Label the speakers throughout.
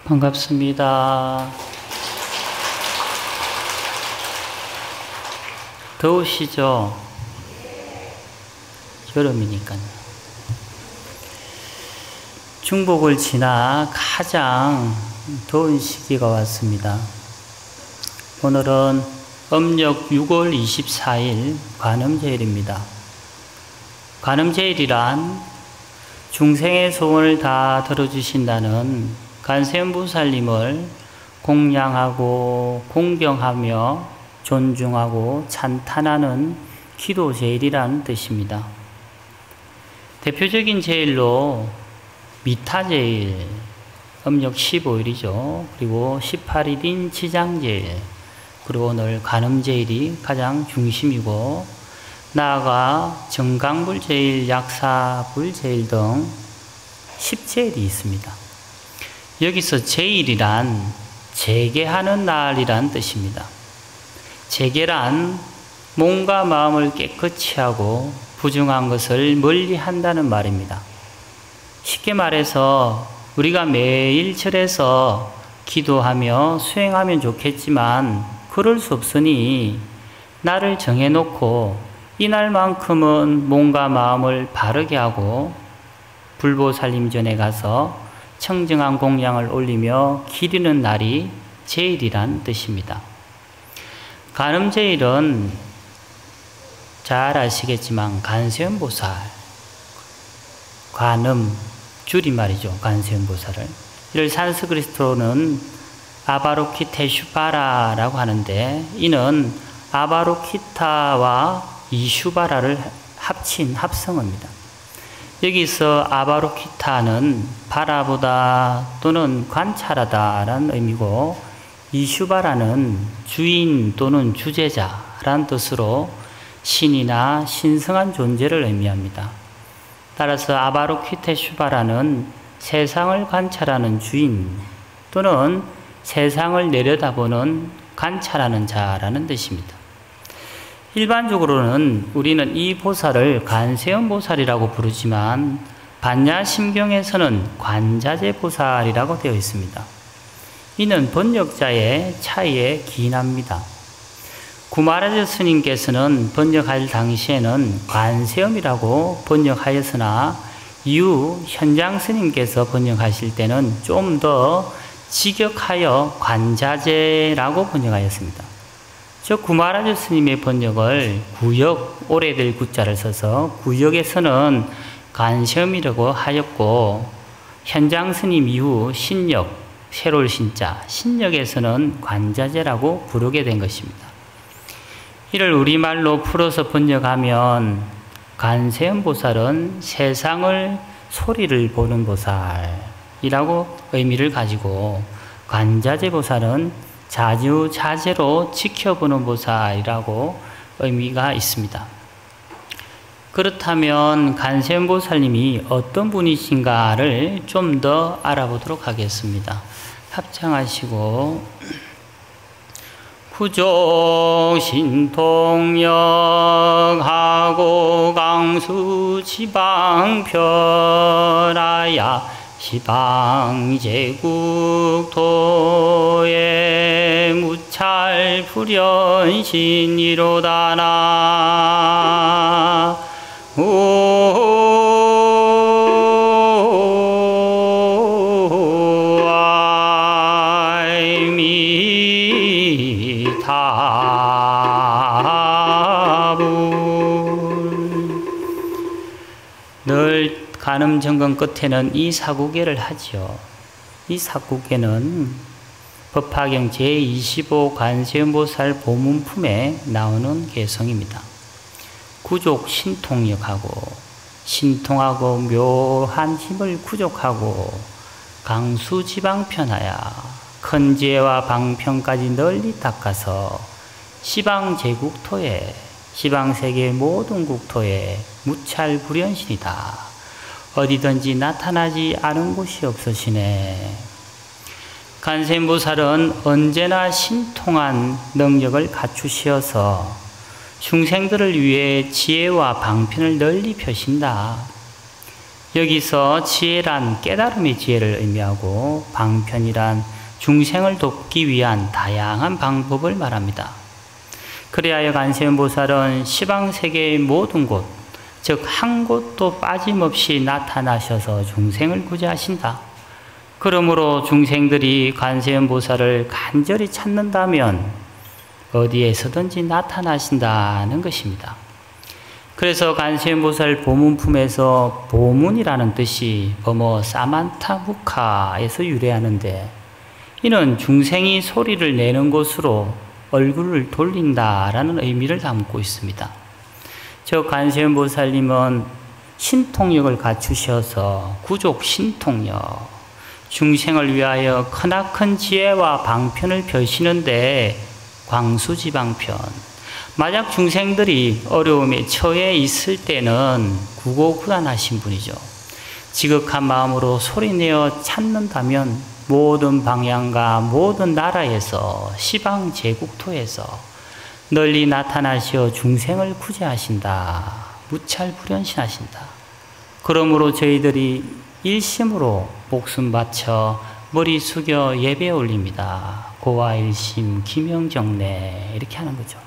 Speaker 1: 반갑습니다. 더우시죠? 여름이니까요. 중복을 지나 가장 더운 시기가 왔습니다. 오늘은 음력 6월 24일 관음제일입니다. 관음제일이란 중생의 소원을 다 들어주신다는 관세음보살님을 공양하고 공경하며 존중하고 찬탄하는 기도제일이라는 뜻입니다. 대표적인 제일로 미타제일, 음력 15일이죠. 그리고 18일인 지장제일, 그리고 오늘 관음제일이 가장 중심이고, 나아가 정강불제일, 약사불제일 등 10제일이 있습니다. 여기서 제일이란 재개하는 날이란 뜻입니다. 재개란 몸과 마음을 깨끗이 하고 부정한 것을 멀리 한다는 말입니다. 쉽게 말해서 우리가 매일 절에서 기도하며 수행하면 좋겠지만 그럴 수 없으니 날을 정해놓고 이날만큼은 몸과 마음을 바르게 하고 불보살림전에 가서 청정한 공양을 올리며 기리는 날이 제일이란 뜻입니다. 관음제일은 잘 아시겠지만 관세음보살, 관음 줄임말이죠. 관세음보살을 이를 산스크리트로는 아바로키테슈바라라고 하는데, 이는 아바로키타와 이슈바라를 합친 합성어입니다. 여기서 아바로키타는 바라보다 또는 관찰하다라는 의미고, 이슈바라는 주인 또는 주제자라는 뜻으로 신이나 신성한 존재를 의미합니다. 따라서 아바로키테슈바라는 세상을 관찰하는 주인 또는 세상을 내려다보는 관찰하는 자라는 뜻입니다. 일반적으로는 우리는 이 보살을 관세음보살이라고 부르지만 반야심경에서는 관자재보살이라고 되어 있습니다. 이는 번역자의 차이에 기인합니다. 구마라자 스님께서는 번역할 당시에는 관세음이라고 번역하였으나 이후 현장 스님께서 번역하실 때는 좀 더 직역하여 관자재라고 번역하였습니다. 저 구마라자 스님의 번역을 구역, 오래될 구자를 써서 구역에서는 관세음이라고 하였고, 현장 스님 이후 신역, 새로울 신자, 신역에서는 관자재라고 부르게 된 것입니다. 이를 우리말로 풀어서 번역하면 관세음보살은 세상을 소리를 보는 보살이라고 의미를 가지고, 관자재보살은 자주자재로 지켜보는 보살이라고 의미가 있습니다. 그렇다면 관세음보살님이 어떤 분이신가를 좀 더 알아보도록 하겠습니다. 합창하시고, 구종신통역하고 강수지방편하야 시방제국토에 무찰불연신이로다나 늘 관음정건 끝에는 이 사구계를 하지요. 이 사구계는 법화경 제25 관세음보살 보문품에 나오는 개성입니다. 구족 신통역하고, 신통하고 묘한 힘을 구족하고, 강수지방편하야 큰 지혜와 방편까지 널리 닦아서 시방제국토에, 시방세계 모든 국토에 무찰불연신이다. 어디든지 나타나지 않은 곳이 없으시네. 관세음보살은 언제나 신통한 능력을 갖추시어서 중생들을 위해 지혜와 방편을 널리 펴신다. 여기서 지혜란 깨달음의 지혜를 의미하고 방편이란 중생을 돕기 위한 다양한 방법을 말합니다. 그리하여 관세음보살은 시방세계의 모든 곳, 즉 한 곳도 빠짐없이 나타나셔서 중생을 구제하신다. 그러므로 중생들이 관세음보살을 간절히 찾는다면 어디에서든지 나타나신다는 것입니다. 그래서 관세음보살 보문품에서 보문이라는 뜻이 버머 사만타 무카에서 유래하는데, 이는 중생이 소리를 내는 곳으로 얼굴을 돌린다라는 의미를 담고 있습니다. 즉 관세음보살님은 신통력을 갖추셔서 구족 신통력, 중생을 위하여 크나큰 지혜와 방편을 펴시는데 광수지방편, 만약 중생들이 어려움에 처해 있을 때는 구고구단하신 분이죠. 지극한 마음으로 소리내어 찾는다면 모든 방향과 모든 나라에서 시방 제국토에서 널리 나타나시어 중생을 구제하신다. 무찰불연신하신다. 그러므로 저희들이 일심으로 목숨 바쳐 머리 숙여 예배 올립니다. 고와 일심 김영정래 이렇게 하는 거죠.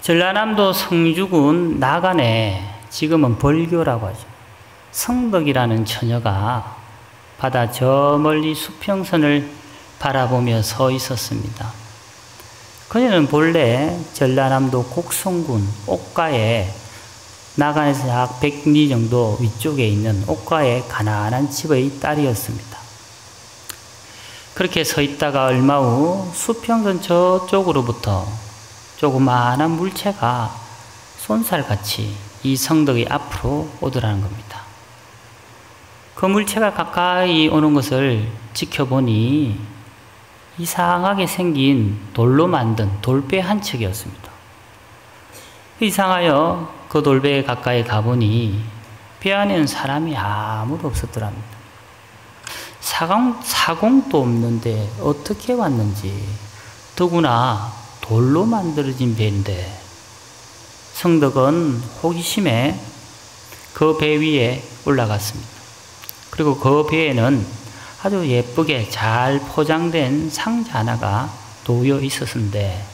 Speaker 1: 전라남도 성주군 나간에 지금은 벌교라고 하죠. 성덕이라는 처녀가 바다 저 멀리 수평선을 바라보며 서 있었습니다. 그녀는 본래 전라남도 곡성군 옥가에 나간에서 약 100리 정도 위쪽에 있는 옥가의 가난한 집의 딸이었습니다. 그렇게 서 있다가 얼마 후 수평선 저쪽으로부터 조그마한 물체가 쏜살같이 이 성덕의 앞으로 오더라는 겁니다. 그 물체가 가까이 오는 것을 지켜보니 이상하게 생긴 돌로 만든 돌배 한 척이었습니다. 이상하여 그 돌배에 가까이 가보니 배 안에는 사람이 아무도 없었더랍니다. 사공도 없는데 어떻게 왔는지, 더구나 돌로 만들어진 배인데, 성덕은 호기심에 그 배 위에 올라갔습니다. 그리고 그 배에는 아주 예쁘게 잘 포장된 상자 하나가 놓여 있었는데,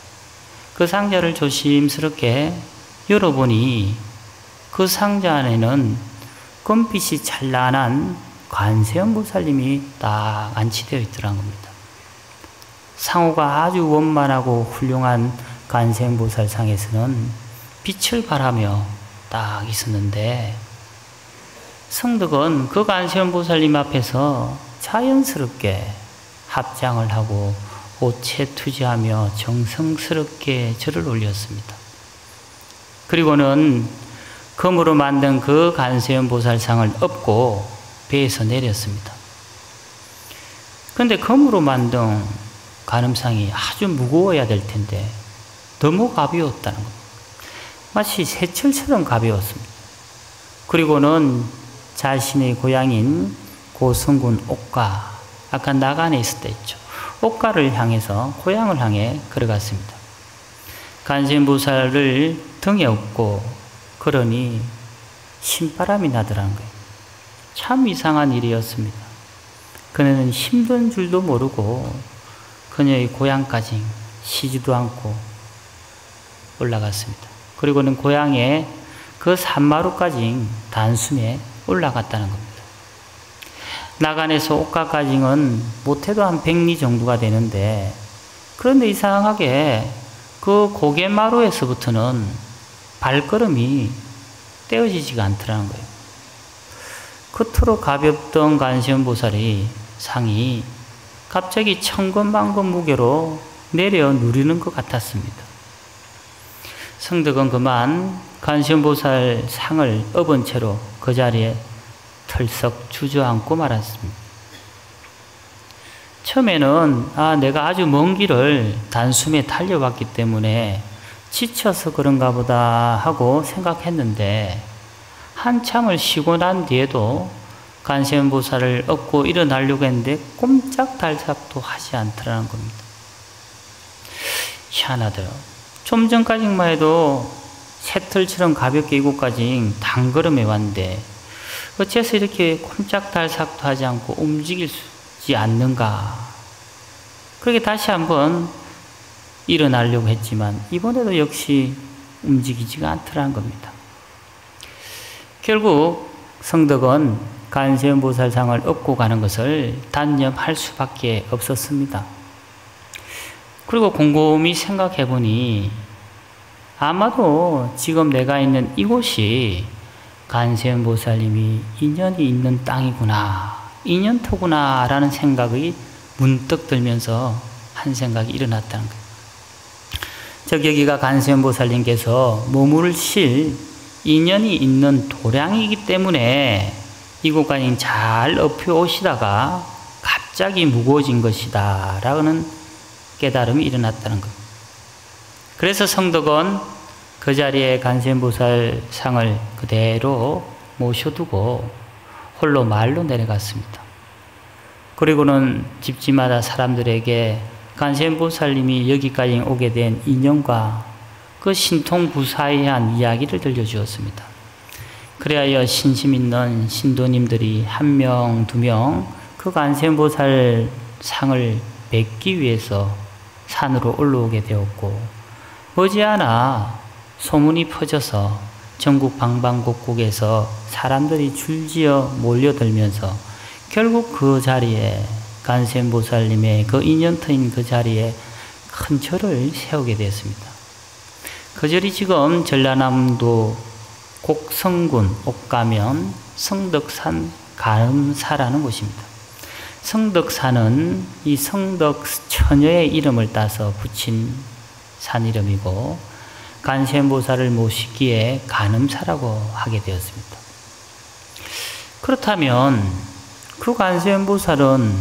Speaker 1: 그 상자를 조심스럽게 열어보니 그 상자 안에는 금빛이 찬란한 관세음보살님이 딱 안치되어 있더란 겁니다. 상호가 아주 원만하고 훌륭한 관세음보살 상에서는 빛을 발하며 딱 있었는데, 성덕은 그 관세음보살님 앞에서 자연스럽게 합장을 하고 옷에 투지하며 정성스럽게 절을 올렸습니다. 그리고는 금으로 만든 그 관세음보살상을 엎고 배에서 내렸습니다. 그런데 금으로 만든 관음상이 아주 무거워야 될 텐데 너무 가벼웠다는 겁니다. 마치 새철처럼 가벼웠습니다. 그리고는 자신의 고향인 고성군 옥가, 아까 나간에 있을 때 있죠. 옥가를 향해서 고향을 향해 걸어갔습니다. 관세음보살을 등에 업고 그러니 신바람이 나더라는 거예요. 참 이상한 일이었습니다. 그녀는 힘든 줄도 모르고 그녀의 고향까지 쉬지도 않고 올라갔습니다. 그리고는 고향의 그 산마루까지 단숨에 올라갔다는 겁니다. 나간에서 옥가까지는 못해도 한 100리 정도가 되는데, 그런데 이상하게 그 고개마루에서부터는 발걸음이 떼어지지가 않더라는 거예요. 그토록 가볍던 관세음보살이 상이 갑자기 천근만근 무게로 내려 누리는 것 같았습니다. 성덕은 그만 관세음보살 상을 업은 채로 그 자리에 털썩 주저앉고 말았습니다. 처음에는 내가 아주 먼 길을 단숨에 달려왔기 때문에 지쳐서 그런가 보다 하고 생각했는데, 한참을 쉬고 난 뒤에도 관세음보살을 업고 일어나려고 했는데 꼼짝달싹도 하지 않더라는 겁니다. 희한하더라고요. 좀 전까지만 해도 새털처럼 가볍게 이곳까지 단걸음해 왔는데 어째서 이렇게 꼼짝달싹도 하지 않고 움직이지 않는가. 그렇게 다시 한번 일어나려고 했지만 이번에도 역시 움직이지가 않더라는 겁니다. 결국 성덕은 관세음보살상을 얻고 가는 것을 단념할 수밖에 없었습니다. 그리고 곰곰이 생각해 보니 아마도 지금 내가 있는 이곳이 관세음보살님이 인연이 있는 땅이구나, 인연토구나 라는 생각이 문득 들면서 한 생각이 일어났다는 거예요. 여기가 관세음보살님께서 머무르실 인연이 있는 도량이기 때문에 이곳까지 잘 업혀오시다가 갑자기 무거워진 것이다 라는 깨달음이 일어났다는 겁니다. 그래서 성덕은 그 자리에 관세음보살 상을 그대로 모셔두고 홀로 마을로 내려갔습니다. 그리고는 집집마다 사람들에게 관세음보살님이 여기까지 오게 된 인연과 그 신통구사의한 이야기를 들려주었습니다. 그래야 신심 있는 신도님들이 한 명, 두 명 그 관세음보살 상을 뵙기 위해서 산으로 올라오게 되었고, 머지않아 소문이 퍼져서 전국 방방곡곡에서 사람들이 줄지어 몰려들면서 결국 그 자리에 관세음보살님의 그 인연터인 그 자리에 큰 절을 세우게 되었습니다. 그 절이 지금 전라남도 곡성군 옥가면 성덕산 가음사라는 곳입니다. 성덕산은 이 성덕처녀의 이름을 따서 붙인 산 이름이고 관세음보살을 모시기에 가음사라고 하게 되었습니다. 그렇다면 그 관세음보살은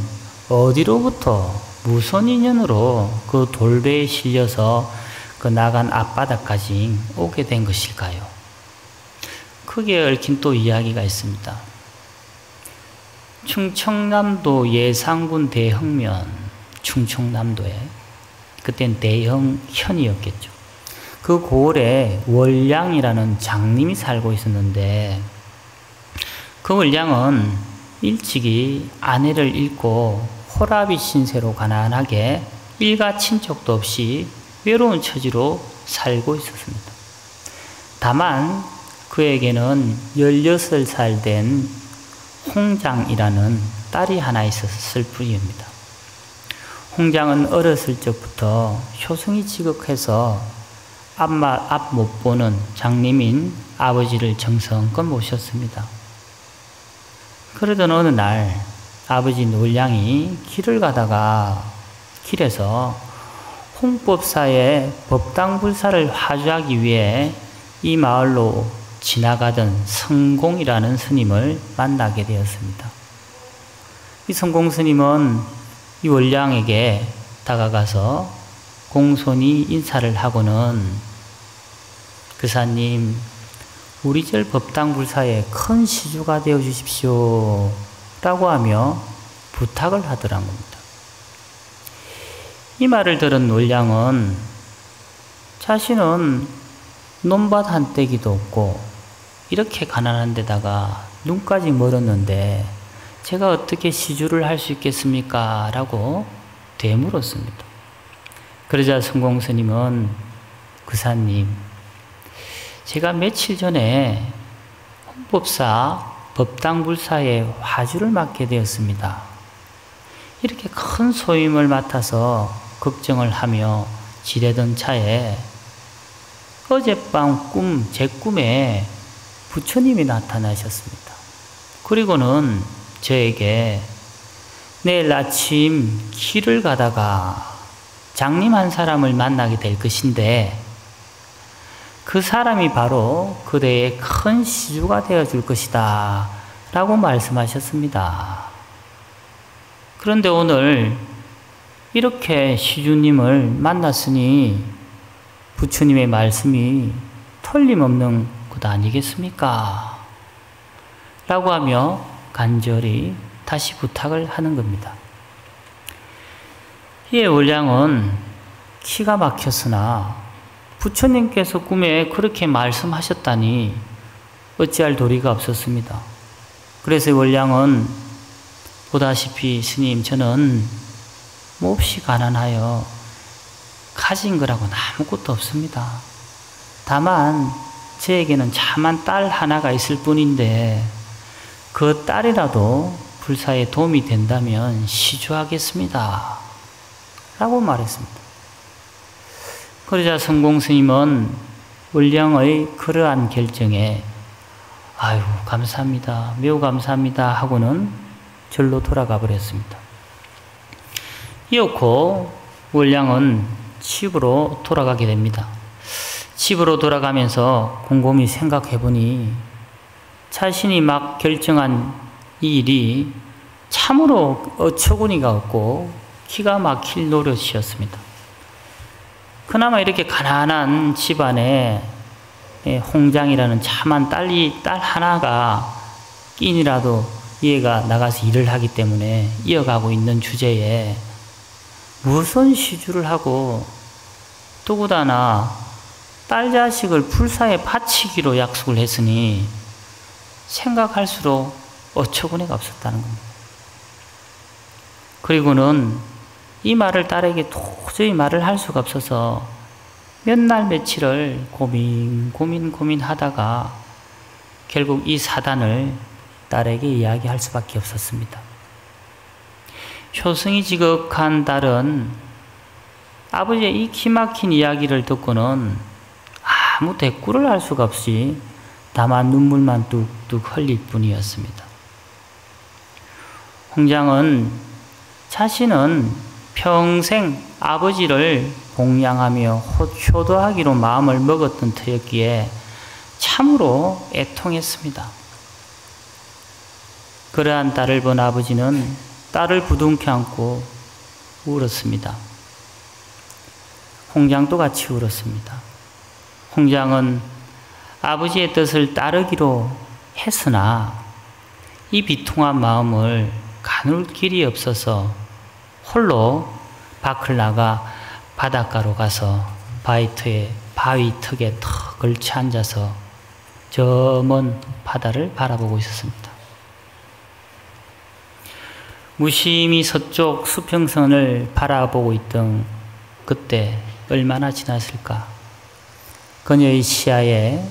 Speaker 1: 어디로부터 무슨 인연으로 그 돌배에 실려서 그 나간 앞바다까지 오게 된 것일까요? 크게 얽힌 또 이야기가 있습니다. 충청남도 예산군 대흥면, 충청남도에 그땐 대흥현이었겠죠. 그 고을에 월량이라는 장님이 살고 있었는데 그 월량은 일찍이 아내를 잃고 호라비 신세로 가난하게 일가 친척도 없이 외로운 처지로 살고 있었습니다. 다만 그에게는 16살 된 홍장이라는 딸이 하나 있었을 뿐입니다. 홍장은 어렸을 적부터 효성이 지극해서 앞 못 보는 장님인 아버지를 정성껏 모셨습니다. 그러던 어느 날 아버지 놀량이 길을 가다가 길에서 홍법사의 법당불사를 화주하기 위해 이 마을로 지나가던 성공이라는 스님을 만나게 되었습니다. 이 성공 스님은 이 월량에게 다가가서 공손히 인사를 하고는 그사님, 우리 절 법당불사의 큰 시주가 되어 주십시오 라고 하며 부탁을 하더란 겁니다. 이 말을 들은 놀량은 자신은 논밭 한 떼기도 없고 이렇게 가난한 데다가 눈까지 멀었는데 제가 어떻게 시주를 할 수 있겠습니까? 라고 되물었습니다. 그러자 성공스님은 그사님, 제가 며칠 전에 홍법사 법당불사의 화주를 맡게 되었습니다. 이렇게 큰 소임을 맡아서 걱정을 하며 지내던 차에 어젯밤 제 꿈에 부처님이 나타나셨습니다. 그리고는 저에게 내일 아침 길을 가다가 장님 한 사람을 만나게 될 것인데 그 사람이 바로 그대의 큰 시주가 되어줄 것이다 라고 말씀하셨습니다. 그런데 오늘 이렇게 시주님을 만났으니 부처님의 말씀이 틀림없는 것 아니겠습니까? 라고 하며 간절히 다시 부탁을 하는 겁니다. 이에 월량은 키가 막혔으나 부처님께서 꿈에 그렇게 말씀하셨다니 어찌할 도리가 없었습니다. 그래서 원량은 보다시피 스님 저는 몹시 가난하여 가진 거라고는 아무것도 없습니다. 다만 저에게는 참한 딸 하나가 있을 뿐인데 그 딸이라도 불사에 도움이 된다면 시주하겠습니다. 라고 말했습니다. 그러자 성공스님은 원량의 그러한 결정에 아유 감사합니다. 매우 감사합니다. 하고는 절로 돌아가 버렸습니다. 이었고 원량은 집으로 돌아가게 됩니다. 집으로 돌아가면서 곰곰이 생각해보니 자신이 막 결정한 이 일이 참으로 어처구니가 없고 기가 막힐 노릇이었습니다. 그나마 이렇게 가난한 집안에 홍장이라는 참한 딸 하나가 끼니라도 얘가 나가서 일을 하기 때문에 이어가고 있는 주제에 무슨 시주를 하고 더구나 딸 자식을 불사에 바치기로 약속을 했으니 생각할수록 어처구니가 없었다는 겁니다. 그리고는 이 말을 딸에게 도저히 말을 할 수가 없어서 몇 날 며칠을 고민하다가 결국 이 사단을 딸에게 이야기할 수밖에 없었습니다. 효성이 지극한 딸은 아버지의 이 기막힌 이야기를 듣고는 아무 대꾸를 할 수가 없이 다만 눈물만 뚝뚝 흘릴 뿐이었습니다. 홍장은 자신은 평생 아버지를 봉양하며 효도하기로 마음을 먹었던 터였기에 참으로 애통했습니다. 그러한 딸을 본 아버지는 딸을 부둥켜 안고 울었습니다. 홍장도 같이 울었습니다. 홍장은 아버지의 뜻을 따르기로 했으나 이 비통한 마음을 가눌 길이 없어서 홀로 밖을 나가 바닷가로 가서 바위 턱에 턱 걸쳐 앉아서 저 먼 바다를 바라보고 있었습니다. 무심히 서쪽 수평선을 바라보고 있던 그때 얼마나 지났을까? 그녀의 시야에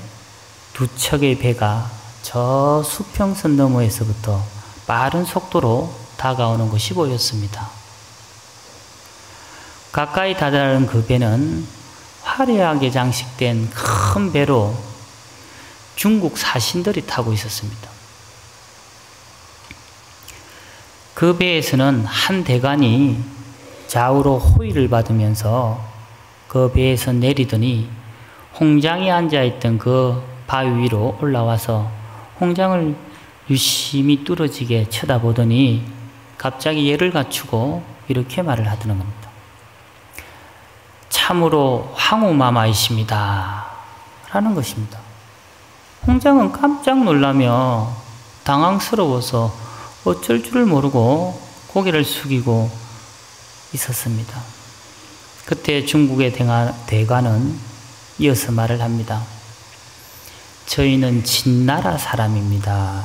Speaker 1: 두 척의 배가 저 수평선 너머에서부터 빠른 속도로 다가오는 것이 보였습니다. 가까이 다다른 그 배는 화려하게 장식된 큰 배로 중국 사신들이 타고 있었습니다. 그 배에서는 한 대간이 좌우로 호위를 받으면서 그 배에서 내리더니 홍장이 앉아있던 그 바위 위로 올라와서 홍장을 유심히 뚫어지게 쳐다보더니 갑자기 예를 갖추고 이렇게 말을 하더는 겁니다. 참으로 황후마마이십니다. 라는 것입니다. 홍장은 깜짝 놀라며 당황스러워서 어쩔 줄을 모르고 고개를 숙이고 있었습니다. 그때 중국의 대관은 이어서 말을 합니다. 저희는 진나라 사람입니다.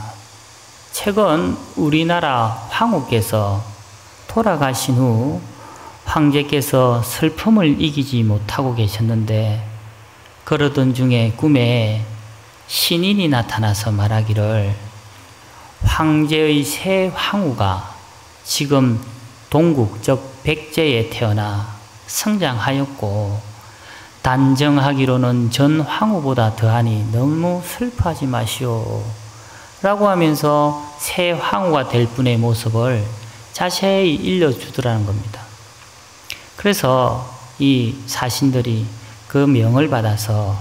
Speaker 1: 최근 우리나라 황후께서 돌아가신 후 황제께서 슬픔을 이기지 못하고 계셨는데 그러던 중에 꿈에 신인이 나타나서 말하기를 황제의 새 황후가 지금 동국 즉 백제에 태어나 성장하였고 단정하기로는 전 황후보다 더하니 너무 슬퍼하지 마시오 라고 하면서 새 황후가 될 분의 모습을 자세히 일러주더라는 겁니다. 그래서 이 사신들이 그 명을 받아서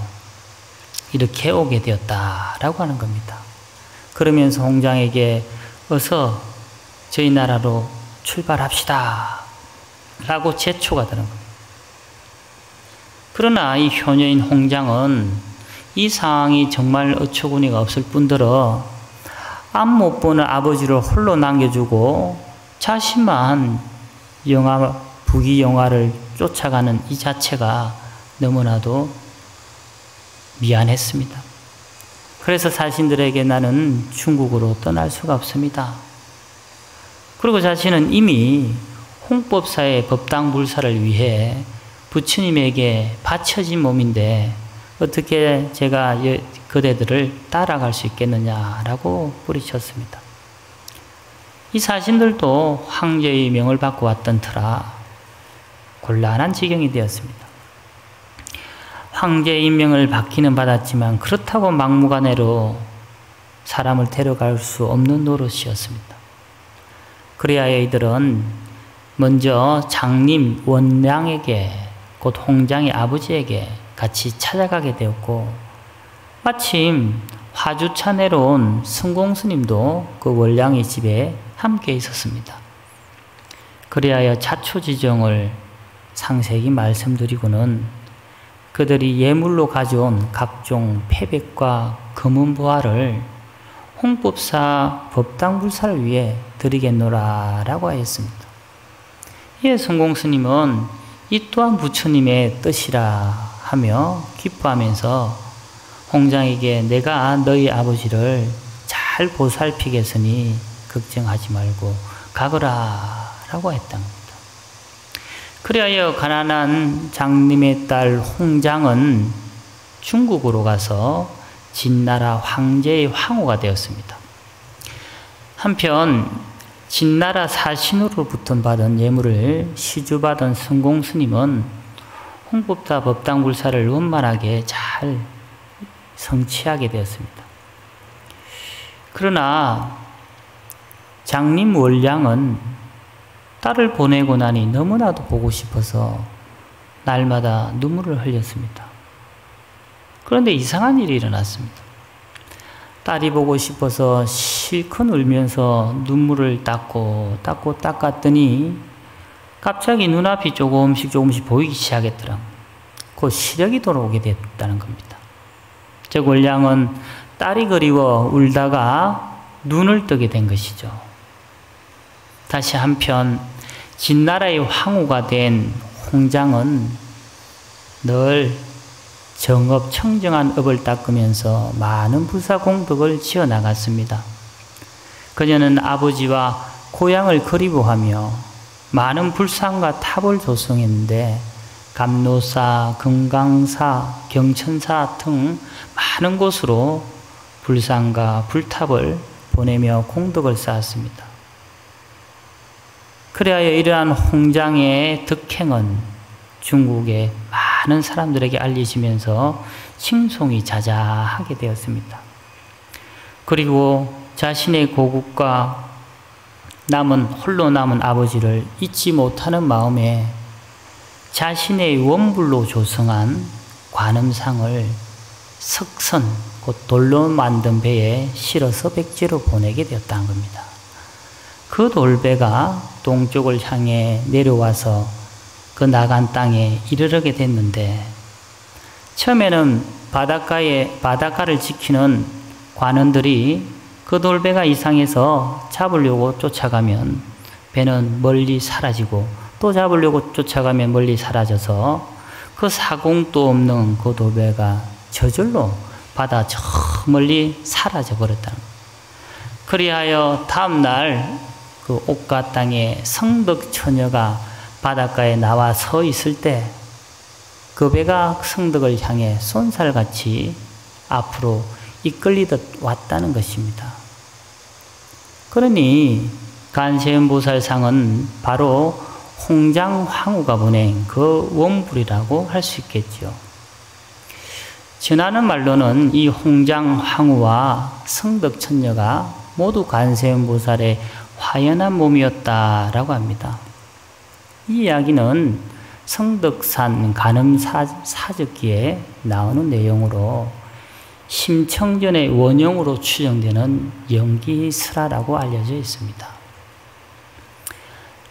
Speaker 1: 이렇게 오게 되었다라고 하는 겁니다. 그러면서 홍장에게 어서 저희 나라로 출발합시다 라고 재촉가 되는 겁니다. 그러나 이 효녀인 홍장은 이 상황이 정말 어처구니가 없을 뿐더러 앞 못 보는 아버지를 홀로 남겨주고 자신만 부귀영화를 쫓아가는 이 자체가 너무나도 미안했습니다. 그래서 자신들에게 나는 중국으로 떠날 수가 없습니다. 그리고 자신은 이미 홍법사의 법당불사를 위해 부처님에게 바쳐진 몸인데 어떻게 제가 그대들을 따라갈 수 있겠느냐라고 뿌리쳤습니다. 이 사신들도 황제의 명을 받고 왔던 터라 곤란한 지경이 되었습니다. 황제의 임명을 받기는 받았지만 그렇다고 막무가내로 사람을 데려갈 수 없는 노릇이었습니다. 그래야 이들은 먼저 장님 원량에게 곧 홍장의 아버지에게 같이 찾아가게 되었고 마침 화주차 내려온 성공스님도 그 원량의 집에 함께 있었습니다. 그리하여 자초지정을 상세히 말씀드리고는 그들이 예물로 가져온 각종 패백과 검은 보화를 홍법사 법당불사를 위해 드리겠노라라고 하였습니다. 이에 성공스님은 이 또한 부처님의 뜻이라 하며 기뻐하면서 홍장에게 내가 너희 아버지를 잘 보살피겠으니 걱정하지 말고 가거라 라고 했던 겁니다. 그리하여 가난한 장님의 딸 홍장은 중국으로 가서 진나라 황제의 황후가 되었습니다. 한편 진나라 사신으로부터 받은 예물을 시주받은 성공스님은 홍법사 법당불사를 원만하게 잘 성취하게 되었습니다. 그러나 장님 원량은 딸을 보내고 나니 너무나도 보고 싶어서 날마다 눈물을 흘렸습니다. 그런데 이상한 일이 일어났습니다. 딸이 보고 싶어서 실컷 울면서 눈물을 닦았더니 갑자기 눈앞이 조금씩 보이기 시작했더라. 곧 시력이 돌아오게 됐다는 겁니다. 즉 원량은 딸이 그리워 울다가 눈을 뜨게 된 것이죠. 다시 한편 진나라의 황후가 된 홍장은 늘 정업 청정한 업을 닦으면서 많은 불사공덕을 지어나갔습니다. 그녀는 아버지와 고향을 그리워하며 많은 불상과 탑을 조성했는데 감노사, 금강사, 경천사 등 많은 곳으로 불상과 불탑을 보내며 공덕을 쌓았습니다. 그리하여 이러한 홍장의 덕행은 중국의 많은 사람들에게 알려지면서 칭송이 자자하게 되었습니다. 그리고 자신의 고국과 홀로 남은 아버지를 잊지 못하는 마음에 자신의 원불로 조성한 관음상을 석선, 곧 돌로 만든 배에 실어서 백제로 보내게 되었다는 겁니다. 그 돌배가 동쪽을 향해 내려와서 그 나간 땅에 이르게 됐는데 처음에는 바닷가를 지키는 관원들이 그 돌배가 이상해서 잡으려고 쫓아가면 배는 멀리 사라지고 또 잡으려고 쫓아가면 멀리 사라져서 그 사공도 없는 그 돌배가 저절로 바다 저 멀리 사라져 버렸다는 거예요. 그리하여 다음날 그 옥가 땅에 성덕처녀가 바닷가에 나와 서 있을 때 그 배가 성덕을 향해 쏜살같이 앞으로 이끌리듯 왔다는 것입니다. 그러니 간세음보살상은 바로 홍장황후가 보낸 그 원불이라고 할 수 있겠죠. 전하는 말로는 이 홍장황후와 성덕처녀가 모두 간세음보살의 화연한 몸이었다라고 합니다. 이 이야기는 성덕산 간음사적기에 나오는 내용으로 심청전의 원형으로 추정되는 연기설화라고 알려져 있습니다.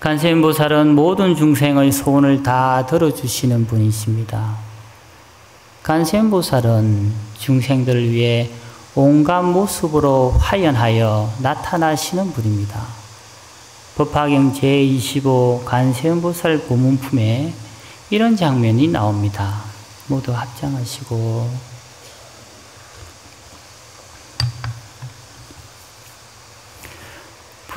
Speaker 1: 간세음보살은 모든 중생의 소원을 다 들어주시는 분이십니다. 간세음보살은 중생들을 위해 온갖 모습으로 화연하여 나타나시는 분입니다. 법화경 제25 간세음보살 고문품에 이런 장면이 나옵니다. 모두 합장하시고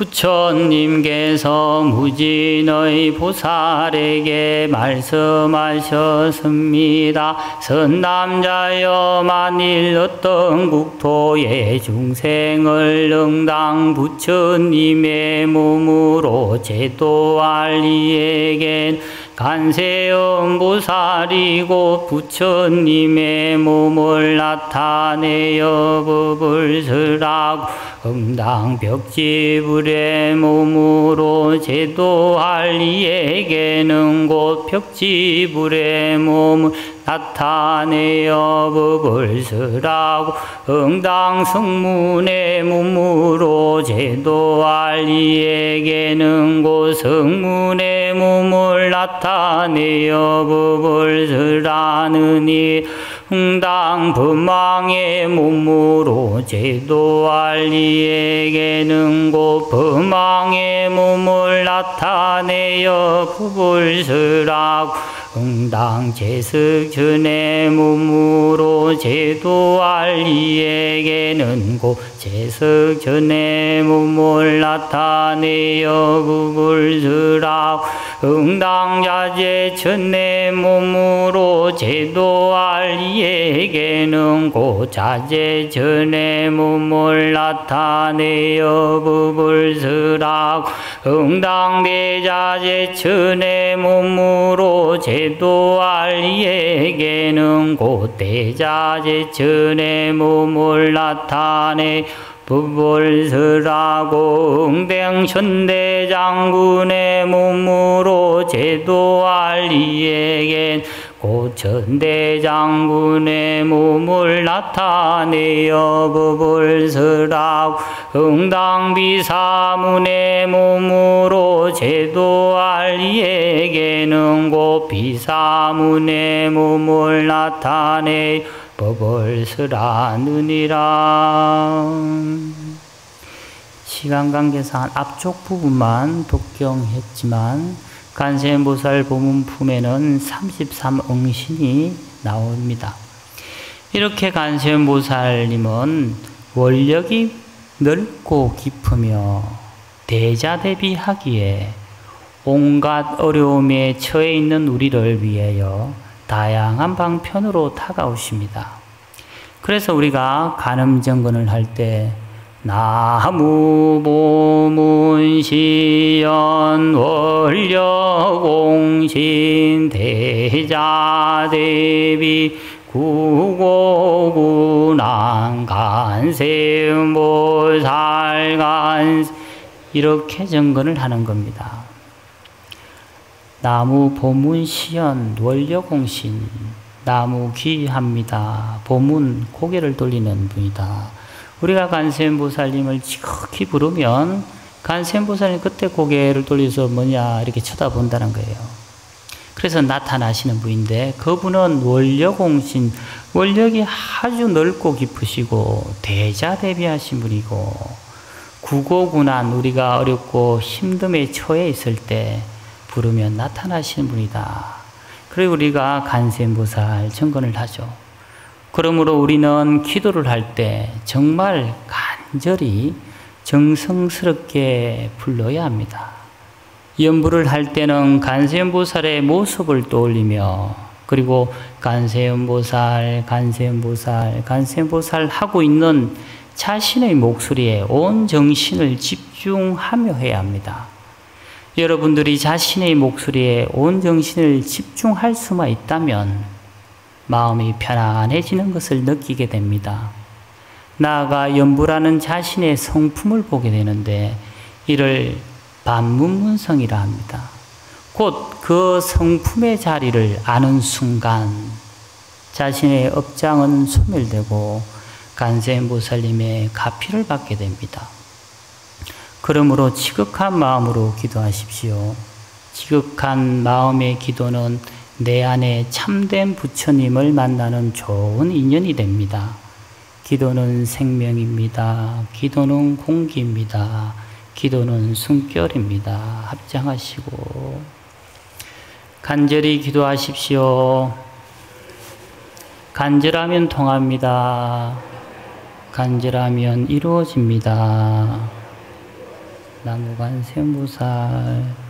Speaker 1: 부처님께서 무진의 보살에게 말씀하셨습니다. 선남자여, 만일 어떤 국토의 중생을 응당 부처님의 몸으로 제도할 이에겐 간세음 보살이고 부처님의 몸을 나타내어 법을 설하고 응당 벽지불의 몸으로 제도할 이에게는 곧 벽지불의 몸을 나타내어 법을 설하고 응당 성문의 몸으로 제도할 이에게는 곧 성문의 몸을 나타내어 법을 설하느니 응당 범왕의 몸으로 제도할 이에게는 곧 범왕의 몸을 나타내어 법을 설하고 응당 제석전의 몸으로 제도할 이에게는 곧 제석전의 몸을 나타내어 법을 설하고 응당 자제천의 몸으로 제도할 이에게는 곧 자제천의 몸을 나타내어 법을 설하고 응당 대자제천의 몸으로 제도할 이에게는 곧 대자제천의 몸을 나타내 법을 설하고 응댕천대장군의 몸으로 제도할 이에겐 곧 천대장군의 몸을 나타내어 법을 설하고 응당비사문의 몸으로 제도할 이에게는 곧 비사문의 몸을 나타내 법을 설하느니라. 시간 관계상 앞쪽 부분만 독경했지만 간세음보살 보문품에는 33응신이 나옵니다. 이렇게 간세음보살님은 원력이 넓고 깊으며 대자대비하기에 온갖 어려움에 처해 있는 우리를 위하여 다양한 방편으로 다가오십니다. 그래서 우리가 간음정건을 할 때 나무 보문시연 원력공신 대자대비 구고구난 간세음보살 간세 이렇게 정건을 하는 겁니다. 나무 보문시연 원력공신 나무 귀합니다. 보문 고개를 돌리는 분이다. 우리가 간세음보살님을 지극히 부르면 간세음보살님 그때 고개를 돌려서 뭐냐 이렇게 쳐다본다는 거예요. 그래서 나타나시는 분인데 그분은 원력공신 원력이 아주 넓고 깊으시고 대자대비하신 분이고 구고구난 우리가 어렵고 힘듦에 처해 있을 때 부르면 나타나시는 분이다. 그리고 우리가 간세음보살 정건을 하죠. 그러므로 우리는 기도를 할 때 정말 간절히 정성스럽게 불러야 합니다. 연부를 할 때는 간세음보살의 모습을 떠올리며 그리고 간세음보살, 간세음보살, 간세음보살 하고 있는 자신의 목소리에 온 정신을 집중하며 해야 합니다. 여러분들이 자신의 목소리에 온 정신을 집중할 수만 있다면 마음이 편안해지는 것을 느끼게 됩니다. 나아가 연부라는 자신의 성품을 보게 되는데 이를 반문문성이라 합니다. 곧 그 성품의 자리를 아는 순간 자신의 업장은 소멸되고 간세음보살님의 가피를 받게 됩니다. 그러므로 지극한 마음으로 기도하십시오. 지극한 마음의 기도는 내 안에 참된 부처님을 만나는 좋은 인연이 됩니다. 기도는 생명입니다. 기도는 공기입니다. 기도는 숨결입니다. 합장하시고 간절히 기도하십시오. 간절하면 통합니다. 간절하면 이루어집니다. 나무관세음보살